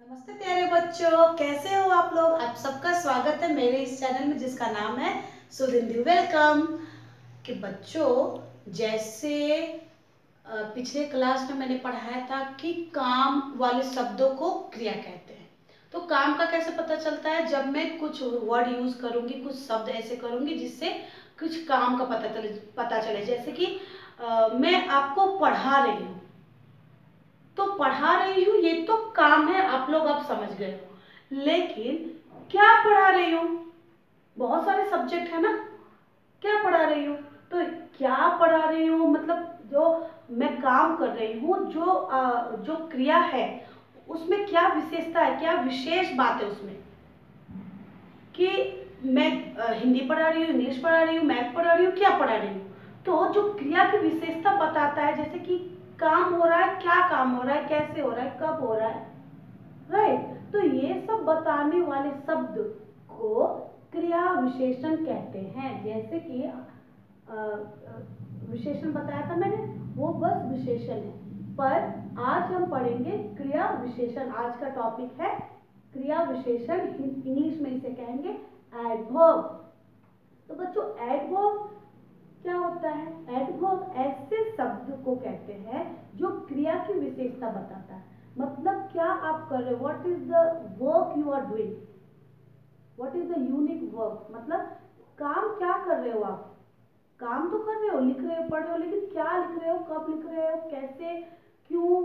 नमस्ते प्यारे बच्चों, कैसे हो आप लोग। आप सबका स्वागत है मेरे इस चैनल में जिसका नाम है सुधिंदु। वेलकम। कि बच्चों, जैसे पिछले क्लास में मैंने पढ़ाया था कि काम वाले शब्दों को क्रिया कहते हैं। तो काम का कैसे पता चलता है? जब मैं कुछ वर्ड यूज करूंगी, कुछ शब्द ऐसे करूंगी जिससे कुछ काम का पता चले। जैसे कि मैं आपको पढ़ा रही हूँ, तो पढ़ा रही हूँ ये तो काम है, आप लोग अब समझ गए हो। लेकिन क्या पढ़ा रही हूँ? बहुत सारे सब्जेक्ट है ना। क्या पढ़ा रही हूँ? तो क्या पढ़ा रही हूँ मतलब जो मैं काम कर रही हूँ, जो क्रिया है उसमें क्या विशेषता है, क्या विशेष बात है उसमें। कि मैं हिंदी पढ़ा रही हूँ, इंग्लिश पढ़ा रही हूँ, मैथ पढ़ा रही हूँ, क्या पढ़ा रही हूँ। तो जो क्रिया की विशेषता बताता है, जैसे कि काम हो रहा है, क्या काम हो रहा है, कैसे हो रहा है, कब हो रहा है, राइट। तो ये सब बताने वाले शब्द को क्रिया विशेषण कहते हैं। जैसे कि विशेषण बताया था मैंने, वो बस विशेषण है, पर आज हम पढ़ेंगे क्रिया विशेषण। आज का टॉपिक है क्रिया विशेषण। इंग्लिश में इसे कहेंगे एडवर्ब। तो बच्चों, एडवर्ब क्या होता है? एडवर्ब ऐसे शब्द को कहते हैं जो क्रिया की विशेषता बताता है। मतलब क्या आप कर रहे हो, what is the work you are doing, what is the unique work. मतलब काम क्या कर रहे हो आप। काम तो कर रहे हो, लिख रहे हो, पढ़ रहे हो, लेकिन क्या लिख रहे हो, कब लिख रहे हो, कैसे, क्यों।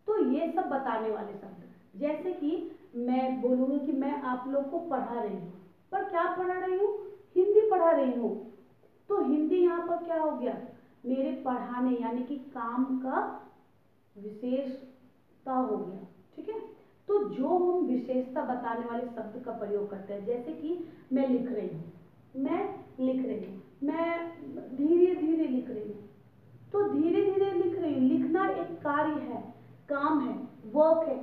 तो ये सब बताने वाले शब्द। जैसे कि मैं बोलूंगी कि मैं आप लोग को पढ़ा रही हूँ, पर क्या पढ़ा रही हूँ? हिंदी पढ़ा रही हूँ। तो हिंदी यहाँ पर क्या हो गया? मेरे पढ़ाने यानी कि काम का विशेषता हो गया। ठीक है। तो जो हम विशेषता बताने वाले शब्द का प्रयोग करते हैं, जैसे कि मैं लिख रही हूँ, मैं लिख रही हूँ, मैं धीरे धीरे लिख रही हूँ। तो धीरे धीरे लिख रही हूँ, लिखना एक कार्य है, काम है, वर्क है।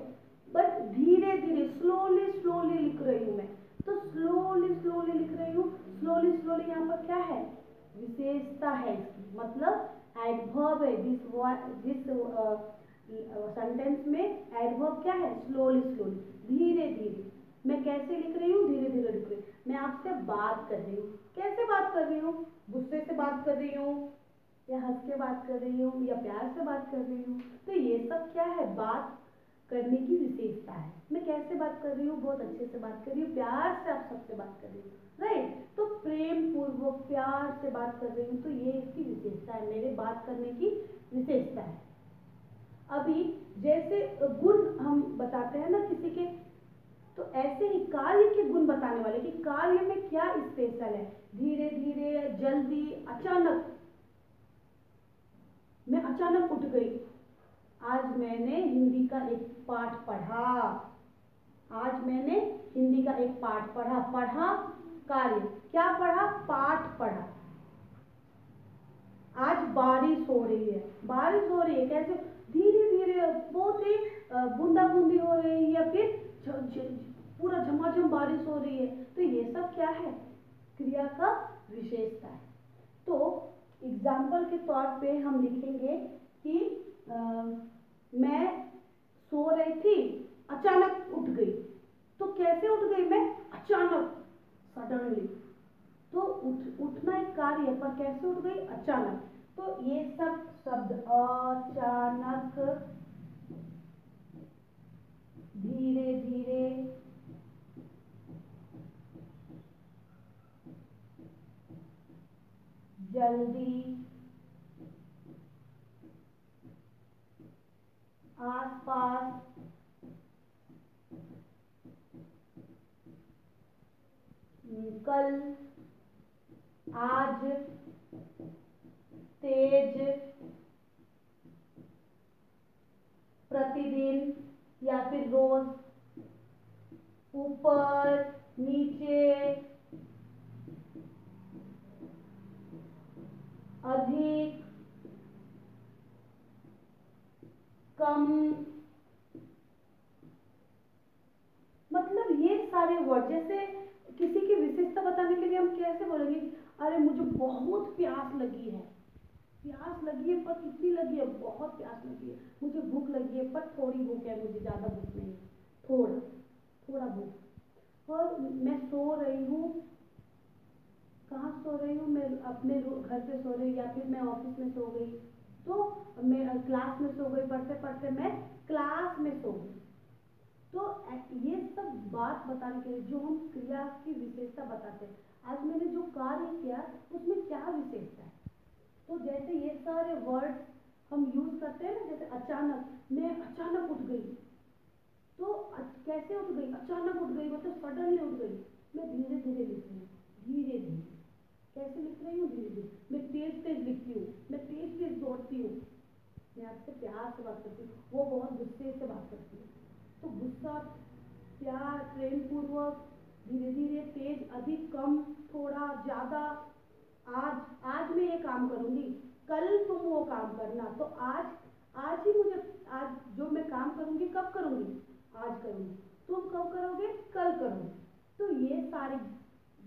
बट धीरे धीरे, स्लोली स्लोली लिख रही हूँ मैं। तो स्लोली स्लोली लिख रही हूँ। स्लोली स्लोली यहाँ पर क्या है? विशेषता है इसकी। मतलब एडवर्ब है। दिस सेंटेंस में एडवर्ब क्या है? स्लोली स्लोली, धीरे धीरे। मैं कैसे लिख रही हूँ? धीरे धीरे लिख रही हूँ। मैं आपसे बात कर रही हूँ। कैसे बात कर रही हूँ? गुस्से से बात कर रही हूँ, या हंस के बात कर रही हूँ, या प्यार से बात कर रही हूँ। तो ये सब क्या है? बात करने की विशेषता है। मैं कैसे बात कर रही हूँ? बहुत अच्छे से बात कर रही हूँ, प्यार से आप सबसे बात कर रही हूँ, राइट। तो प्रेम पूर्वक प्यार से बात कर रही हूँ। तो ये इसकी विशेषता है, मेरे बात करने की विशेषता है। अभी जैसे गुण हम बताते हैं ना किसी के, तो ऐसे ही कार्य के गुण बताने वाले कि कार्य में क्या स्पेशल है। धीरे धीरे, जल्दी, अचानक। मैं अचानक उठ गई। आज मैंने हिंदी का एक पाठ पढ़ा। आज मैंने हिंदी का एक पाठ पढ़ा। पढ़ा कार्य, क्या पढ़ा? पाठ पढ़ा। आज बारिश हो रही है। बारिश हो रही है कैसे? धीरे धीरे, बहुत ही बूंदा बूंदी हो रही है, या फिर पूरा झमाझम बारिश हो रही है। तो ये सब क्या है? क्रिया का विशेषता है। तो एग्जाम्पल के तौर पे हम लिखेंगे कि मैं सो रही थी, अचानक उठ गई। तो कैसे उठ गई मैं? अचानक, सडनली। तो उठना एक कार्य है, पर कैसे उठ गई? अचानक। तो ये सब शब्द अचानक, धीरे धीरे, जल्दी, आसपास, कल, आज, तेज, प्रतिदिन या फिर रोज, ऊपर, नीचे, अधिक, कम। मतलब ये सारे वर्ड, जैसे किसी की विशेषता बताने के लिए हम कैसे बोलेंगे? अरे मुझे बहुत प्यास लगी है, प्यास लगी है पर कितनी लगी है, बहुत प्यास लगी है। मुझे भूख लगी है पर थोड़ी भूख है, मुझे ज़्यादा भूख नहीं, थोड़ा थोड़ा भूख। और मैं सो रही हूँ, कहाँ सो रही हूँ मैं, अपने घर पे सो रही हूँ या फिर मैं ऑफिस में सो गई, तो मैं क्लास में सो गई, पढ़ते पढ़ते मैं क्लास में सो गई। तो ये सब बात बताने के लिए जो हम क्रिया की विशेषता बताते हैं, आज मैंने जो कार्य किया उसमें क्या विशेषता है। तो जैसे ये सारे वर्ड्स हम यूज करते हैं ना, जैसे अचानक, मैं अचानक उठ गई, तो कैसे उठ गई, अचानक उठ गई मतलब सडनली उठ गई। मैं धीरे धीरे लिख रही हूँ, धीरे धीरे। कैसे लिख रही हूँ, धीरे धीरे। मैं तेज तेज लिखती हूँ, मैं तेज तेज दौड़ती हूँ। मैं आपसे प्यार से बात करती हूँ, वो बहुत गुस्से से बात करती है। तो गुस्सा, प्यार, प्रेम पूर्वक, धीरे धीरे, तेज, अधिक, कम, थोड़ा, ज्यादा। आज आज मैं ये काम करूंगी, कल तुम वो काम करना। तो आज, आज ही मुझे, आज जो मैं काम करूंगी कब करूंगी, आज करूंगी। तुम कब करोगे, कल करोगे। तो ये सारी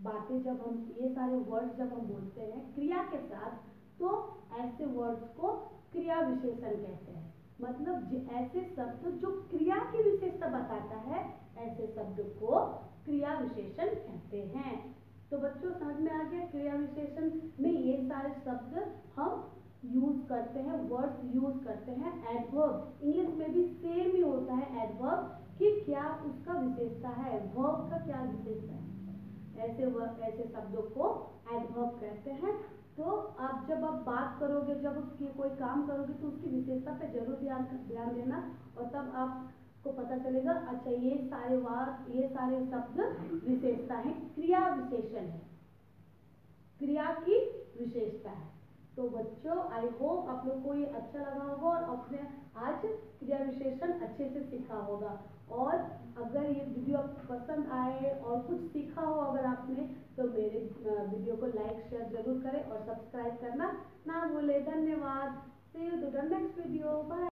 बातें जब हम, ये सारे वर्ड्स जब हम बोलते हैं क्रिया के साथ, तो ऐसे वर्ड्स को क्रिया विशेषण कहते हैं। मतलब ऐसे शब्द जो क्रिया की विशेषता बताता है, ऐसे शब्द को क्रिया विशेषण कहते हैं। तो बच्चों समझ में आ गया, क्रिया विशेषण में ये सारे शब्द हम यूज करते हैं, वर्ड्स यूज करते हैं। एडवर्ब इंग्लिश में भी सेम ही होता है, एडवर्ब कि क्या उसका विशेषता है, वर्ब का क्या विशेषता है, ऐसे शब्दों को एडवर्ब कहते हैं। तो आप जब आप बात करोगे, जब उसकी कोई काम करोगे, तो उसकी विशेषता पे जरूर ध्यान देना, और तब आपको पता चलेगा अच्छा ये सारे वाक, ये सारे शब्द विशेषता है, क्रिया विशेषण है, क्रिया की विशेषता है। तो बच्चों आई होप आप लोग को ये अच्छा लगा होगा और अपने आज क्रिया विशेषण अच्छे से सीखा होगा। और अगर ये वीडियो आपको पसंद आए और कुछ सीखा हो अगर आपने, तो मेरे वीडियो को लाइक शेयर जरूर करें और सब्सक्राइब करना ना भूले। धन्यवाद। See you to the next video. Bye.